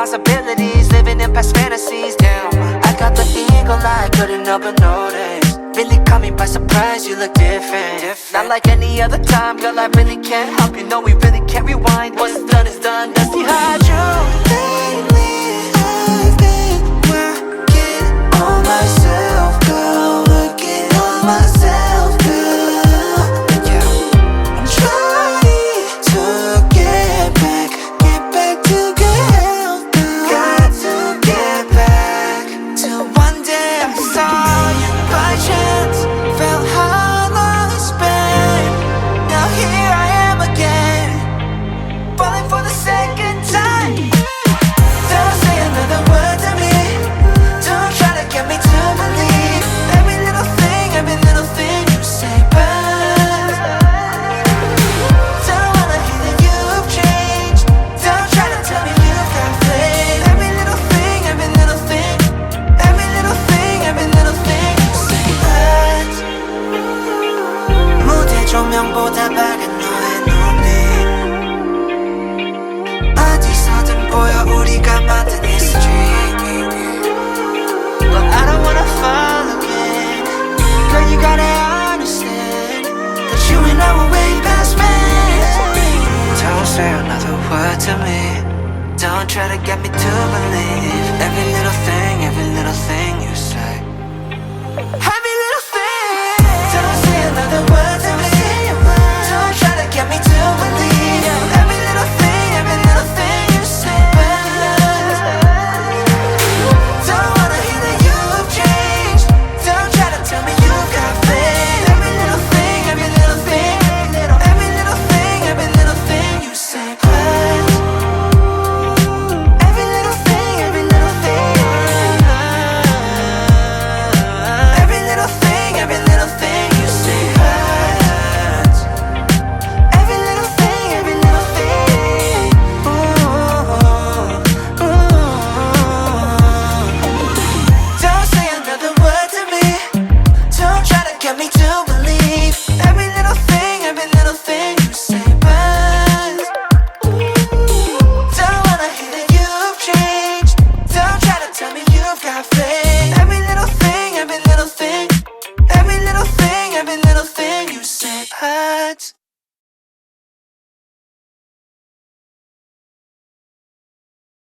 possibilities, living in past fantasies. Damn, I got the eagle eye, couldn't help but notice. Really caught me by surprise, you look different. Not like any other time, girl, I really can't help you. No, we really can't rewind. What's done is done, dusty hide you. Lately, I've been working on myself, girl. Working on myself, girl. Yeah, I'm trying to get back to good health, girl. Got to get back to one day I saw you by chance, felt how long it's been. Now here I am again, falling for the second time. Don't say another word to me, don't try to get me to believe every little thing you say, but don't wanna hear that you've changed. Don't try to tell me you've got faith. Every little thing you say, but 무대 조명보다 밝은 너의 눈빛, 어디서든 보여 우리가 만든 history. But I don't wanna fall again. Girl, you gotta understand that you and I were way past friends. Don't say another word to me, don't try to get me to